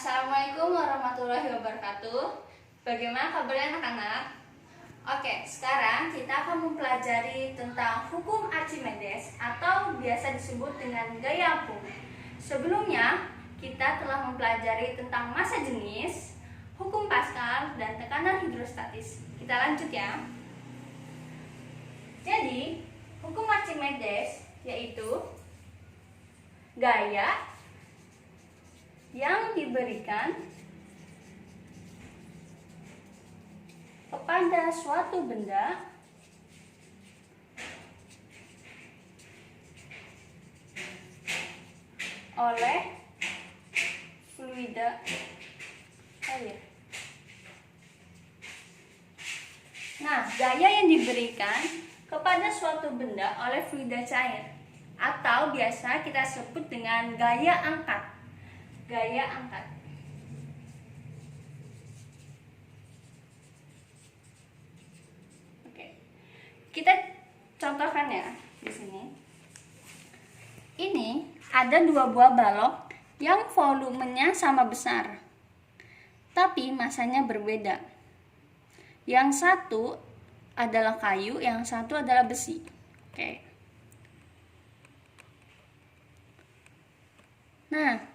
Assalamualaikum warahmatullahi wabarakatuh. Bagaimana kabarnya anak-anak? Oke, sekarang kita akan mempelajari tentang hukum Archimedes atau biasa disebut dengan gaya apung. Sebelumnya, kita telah mempelajari tentang massa jenis, hukum Pascal, dan tekanan hidrostatis. Kita lanjut ya. Jadi, hukum Archimedes yaitu gaya yang diberikan kepada suatu benda oleh fluida air. Nah, gaya yang diberikan kepada suatu benda oleh fluida cair atau biasa kita sebut dengan gaya angkat. Gaya angkat. Oke. Kita contohkan ya di sini. Ini ada dua buah balok yang volumenya sama besar, tapi masanya berbeda. Yang satu adalah kayu, yang satu adalah besi. Oke. Nah,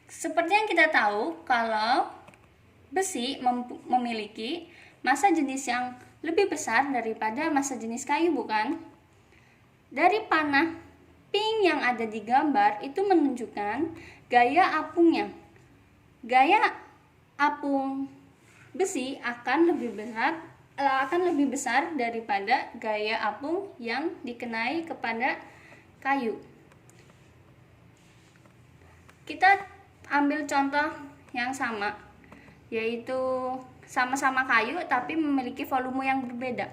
seperti yang kita tahu, kalau besi memiliki massa jenis yang lebih besar daripada massa jenis kayu, bukan? Dari panah pink yang ada di gambar itu menunjukkan gaya apungnya. Gaya apung besi akan lebih besar daripada gaya apung yang dikenai kepada kayu. Kita ambil contoh yang sama, yaitu sama-sama kayu tapi memiliki volume yang berbeda.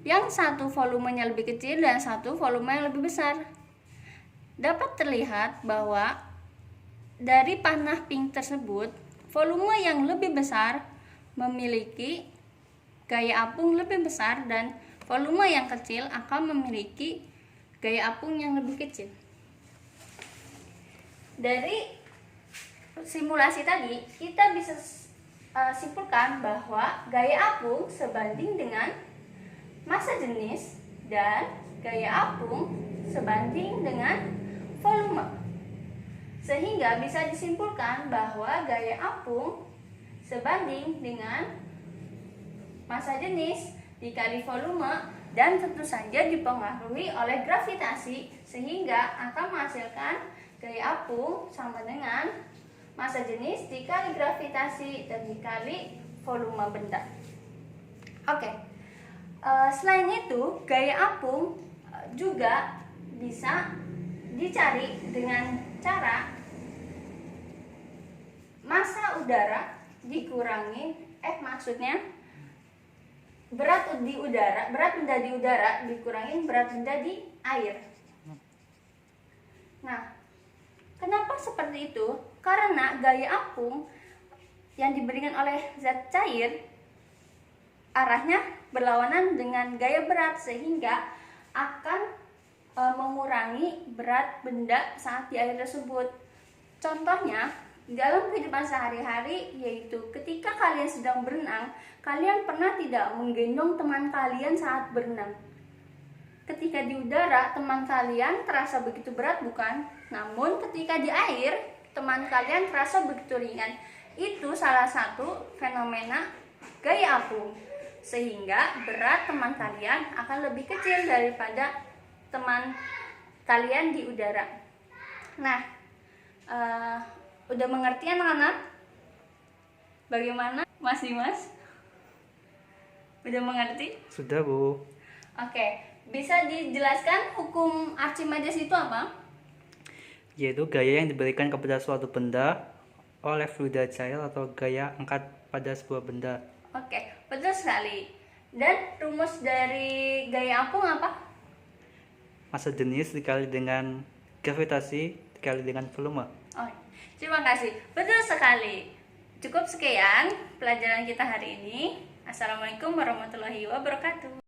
Yang satu volumenya lebih kecil dan satu volume yang lebih besar. Dapat terlihat bahwa dari panah pink tersebut, volume yang lebih besar memiliki gaya apung lebih besar dan volume yang kecil akan memiliki gaya apung yang lebih kecil. Dari simulasi tadi, kita bisa simpulkan bahwa gaya apung sebanding dengan massa jenis dan gaya apung sebanding dengan volume. Sehingga bisa disimpulkan bahwa gaya apung sebanding dengan massa jenis dikali volume dan tentu saja dipengaruhi oleh gravitasi sehingga akan menghasilkan gaya apung sama dengan massa jenis dikali gravitasi dan dikali volume benda. Oke. Selain itu, gaya apung juga bisa dicari dengan cara massa udara dikurangi berat benda di udara dikurangi berat benda di air. Nah, kenapa seperti itu? Karena gaya apung yang diberikan oleh zat cair arahnya berlawanan dengan gaya berat sehingga akan mengurangi berat benda saat di air tersebut. Contohnya, dalam kehidupan sehari-hari yaitu ketika kalian sedang berenang, kalian pernah tidak menggendong teman kalian saat berenang? Ketika di udara, teman kalian terasa begitu berat, bukan? Namun ketika di air, teman kalian terasa begitu ringan. Itu salah satu fenomena gaya apung. Sehingga berat teman kalian akan lebih kecil daripada teman kalian di udara. Nah, udah mengerti anak-anak? Bagaimana? Mas Dimas? Udah mengerti? Sudah, Bu. Oke. Bisa dijelaskan hukum Archimedes itu apa? Yaitu gaya yang diberikan kepada suatu benda oleh fluida cair atau gaya angkat pada sebuah benda. Oke, betul sekali. Dan rumus dari gaya apung apa? Massa jenis dikali dengan gravitasi dikali dengan volume. Oh, terima kasih. Betul sekali. Cukup sekian pelajaran kita hari ini. Assalamualaikum warahmatullahi wabarakatuh.